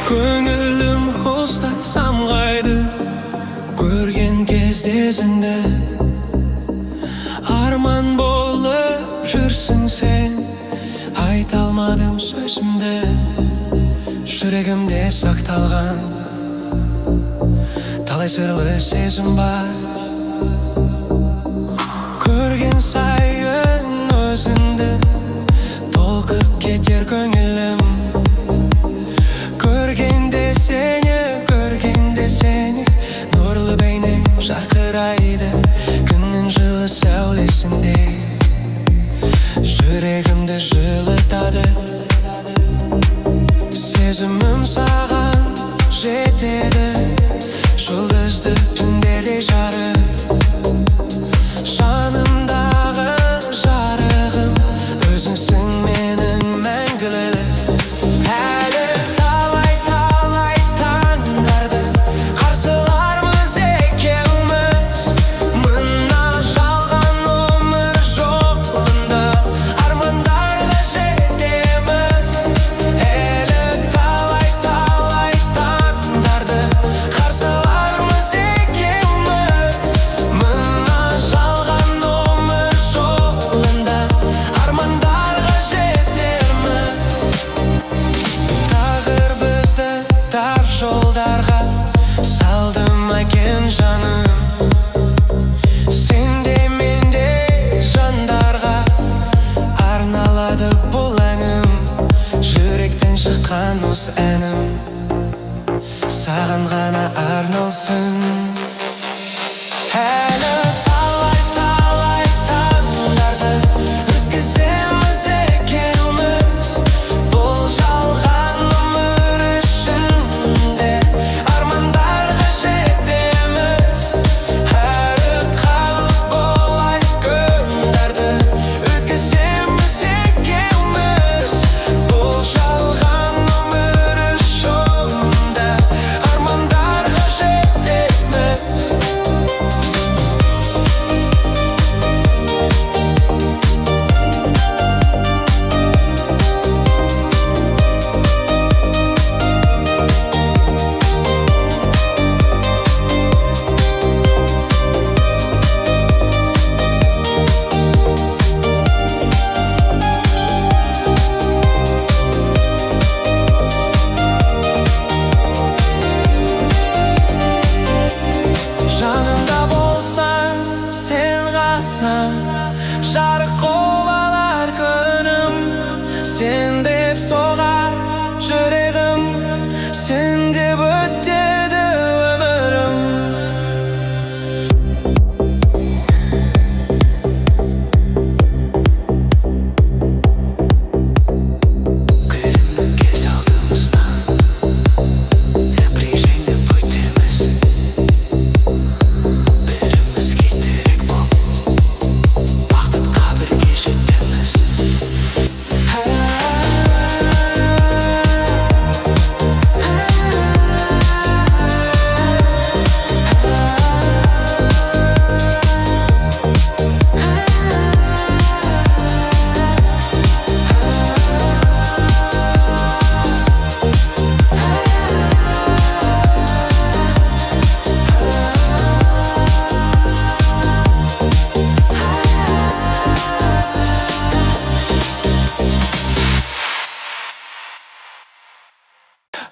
Көңілім остай самғайды көрген кезде өзіңді. Арман болып жүрсің сен, айта алмадым сөзімді. Жүрегімде сақталған талай сырлы сезім бар. Көрген сайын өзіңді толқып кетер көңілім. Көргенде сені нұрлы бейнең жарқырайды күннің жылы сәулесіндей. Жүрегімді жылытады, сезімім саған жетеді. Жұлдызды түндерде жарық, жанымдағы жарығым, өзіңсің менің мәңгілік. Әлі талай таңдарды қарсылармыз екеуміз, мына жалған өмір жолында армандарға жетеміз. Әлі талай таңдарды қарсылармыз екеуміз, мына жалған өмір жолында армандарға жетерміз. Тағдыр бізді тар жолдарға салды ма екен жаным? Сен де мен де жандарға арналады бұл әнім. Жүректен шыққан осы әнім саған ғана арналсын. Әлі талай таңдарды өткіземіз екеуміз, бұл жалған өмір ішінде армандарға жетеміз. Әрі қалып болай күндерді өткіземіз екеуміз, бұл жалған өмір жолында армандарға жетеміз. Жанымда болсаң сен ғана жарық қобалар күнім. Сен деп соғар жүрегім, сен деп өтеді өмірім. Күлімді кез алдымыздан брежнев өтеміз. Бірімізге терек боп бақытқа бірге жетеміз.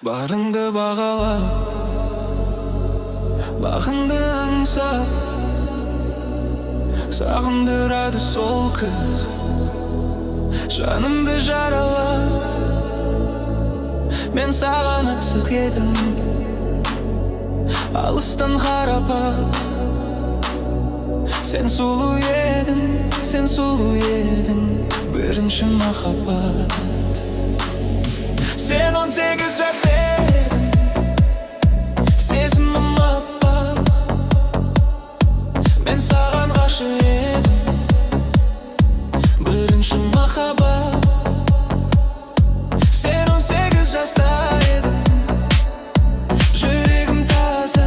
Барыңды бағалап, бағыңды аңсап, сағындырады сол күз жанымды жаралап. Мен саған асық едім алыстан қарап, сен сұлу едің бірінші махаббат. Сен 18 жаста едің, сезімім аппақ, мен саған ғашық едім бірінші махаббат. Сен 18 жаста едің, жүрегім таза,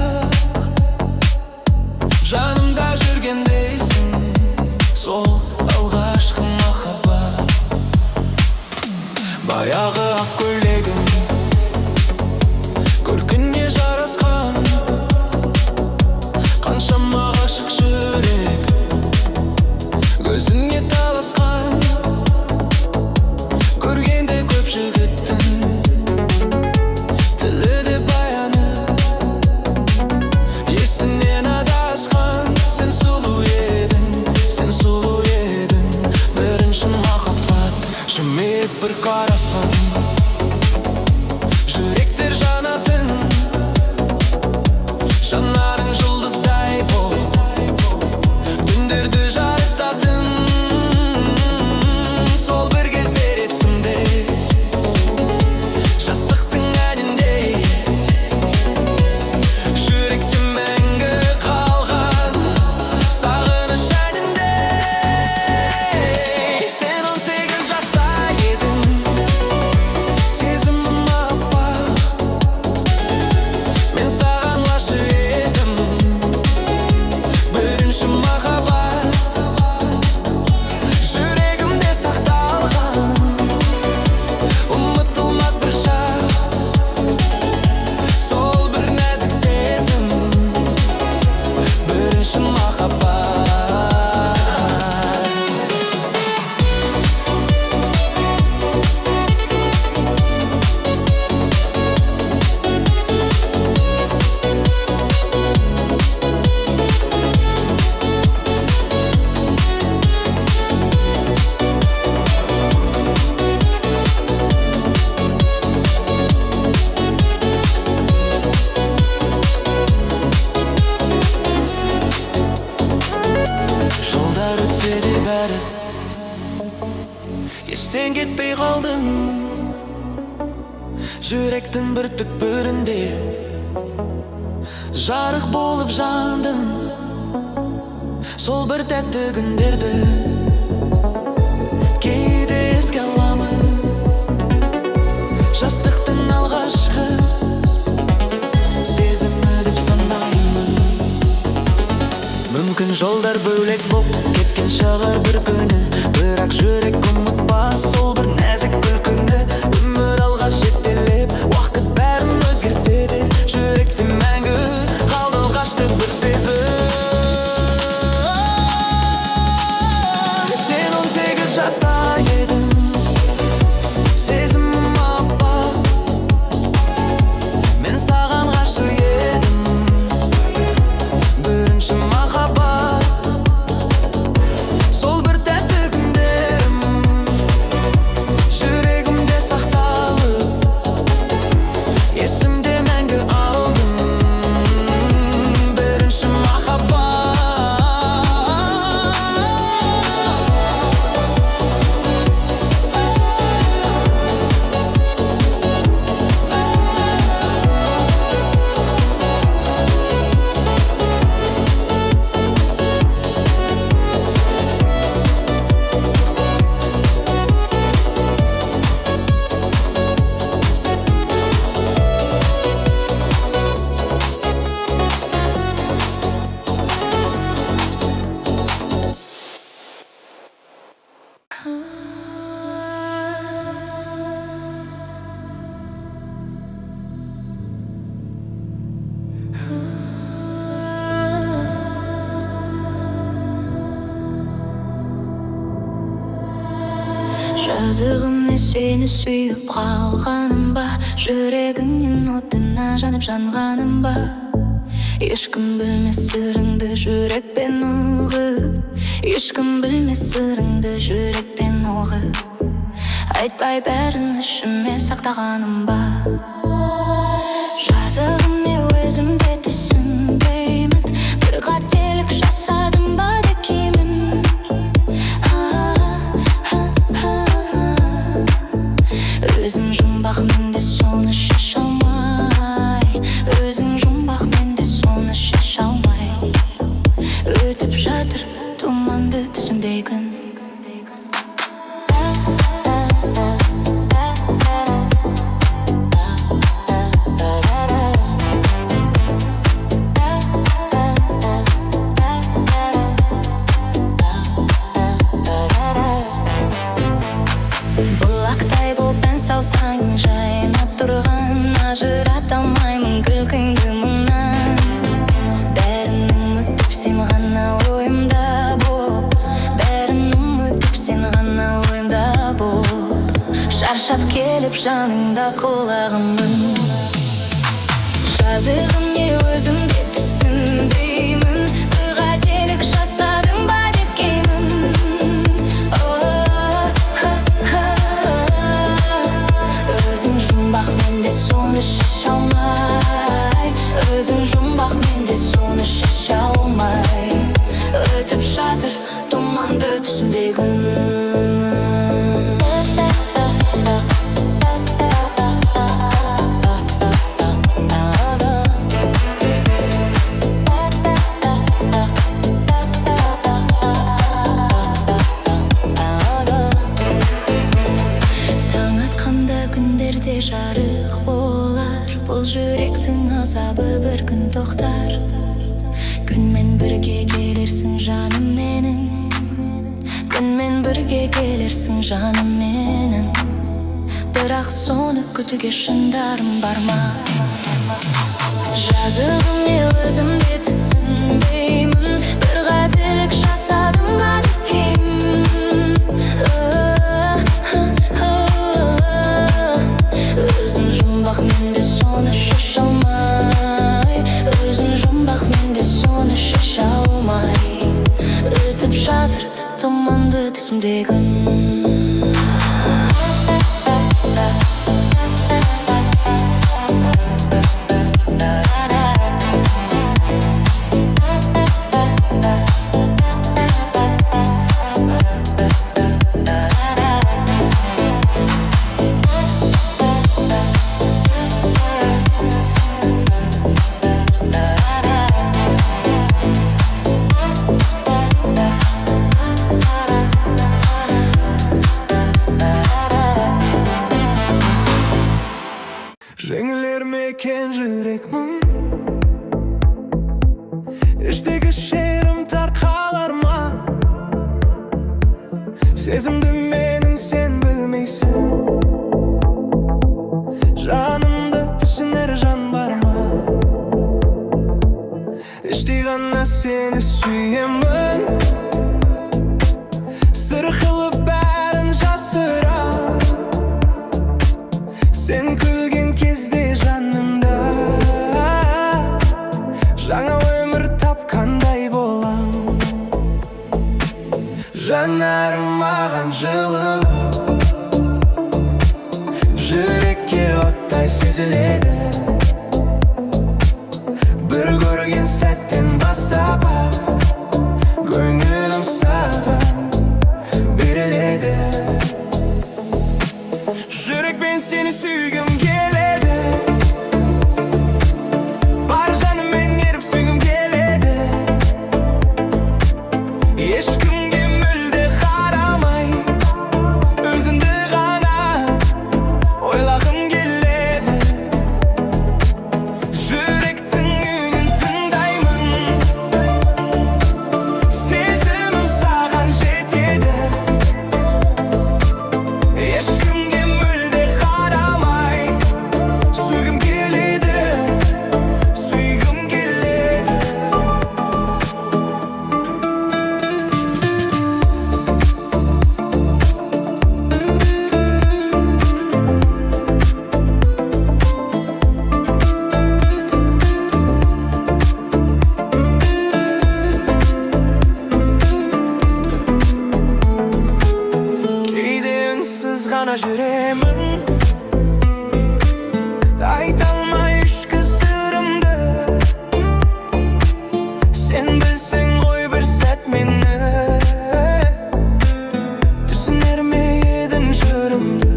жанымда жүргендейсің, сол алғашқы махаббат. Баяғы ақ көйлегім жігіттің тілі де баяны. Есінен адасқан сен сұлу едің, сен сұлу едің. Бірінші махаббат жымиып бір қарасаң, жүректер жанатын, жанарың жұлдыздай болып түндерді жарытатын. Сол бір кездер есімде, жастықтың әніндей, жүректе мәңгі қалған сағыныш әнінде. Сен 18 жаста едің, сезімім аппақ, мен саған ғашық едім. Бірінші махаббат жүрегімде сақталған, ұмытылмас бір шақ, сол бір нәзік сезім. Бірінші махаббат. Жылдар өтсе де бәрі естен кетпей қалдың. Жүректің бір түкпірінде жарық болып жандың. Сол бір тәтті күндерді кейде еске аламын. Жастықтың алғашқы сезімі деп санаймын. Мүмкін жолдар бөлек боп кеткен шығар бір күні, бірақ жүрек ұмытпас сол бір нәзік күлкіні. Өмір алға жетелеп, уақыт бәрін өзгертсе де, жүректе мәңгі қалды алғашқы бір сезім. Сен 18 жаста едің, сезімім аппақ, мен саған ғашық едім. Бірінші махаббат, сол бір тәтті күндерім, жүрегімде сақталып, есімде мәңгі алдым. Бірінші махаббат. Жазығым сені сүйіп қалғаным ба, жүрегіңнен отына жанып жанғаным ба. Ешкім білмес сырыңды жүрекпен ұғып, ешкім білмес сырыңды жүрекпен ұғып. Айтпай бәрін ішіме сақтағаным ба. Жазығым не өзім де түсінбеймін, бір қателік жасадым ба декемін. Өзің жұмбақ, мен де соны шеше алмай, өзің жұмбақ, мен де соны шеше алмай. Өтіп жатыр тұманды түсімдей күн. Бұлақтай болып ән салсаң, жайнап тұрған, ажырата алмаймын күлкіңді мұңнан. Бәрін ұмытып сен ғана ойымда боп, бәрін ұмытып сен ғана ойымда боп. шаршап келіп жаныңда құлағымның жазығым не өзімде түсінбеймін бір қателік жасадым ба деп кеймін өзің жұмбақ менде соны шеше алмай өзің жұмбақ менде соны шеше алмай өтіп жатыр тұманды түсімде күн жарық болар бұл жүректің азабы бір күн тоқтар күнмен бірге келерсің жаным менің күнмен бірге келерсің жаным менің бірақ соны күтуге шындарым бар ма жазығым не өзімде түсінбеймін бір қателік жасадым ба деп кеймін өзің жұмбақ менде соны шеше алмай өзің жұмбақ менде соны шеше алмай өтіп жатыр тұманды түсімде күн жеңілер ме екен жүрек мұң іштегі шерім тарқалар ма сезімді менің сен білмейсің жанымды түсінер жан бар ма іштей ғана сені сүйемін сыр қылып бәрін жасыра сен күлген кезде жанымда жаңа өмір тапқандай болам жанарым маған жылы жүрекке оттай сезіледі бір көрген сәттен бастап көңілім саған беріледі жүрекпен сені сүйгім келеді бар жаныммен еріп сүйгім келеді ешкімге мүлде қарамай өзіңді ғана ойлағым келеді жүректің үнін тыңдаймын сезімім саған жетеді ешкімге мүлде қарамай сүйгім келеді сүйгім келеді кейде үнсіз ғана жүремін айта алмай ішкі сырымды сен білсең ғой бір сәт мені түсінер ме едің жырымды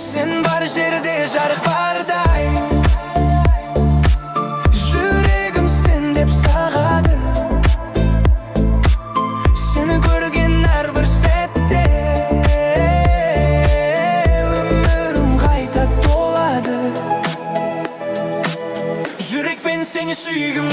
сен бар жерде жарық бардай жүрегім сен деп сағады сені көрген әрбір сәтте өмірім қайта толады жүрекпен сені сүйгім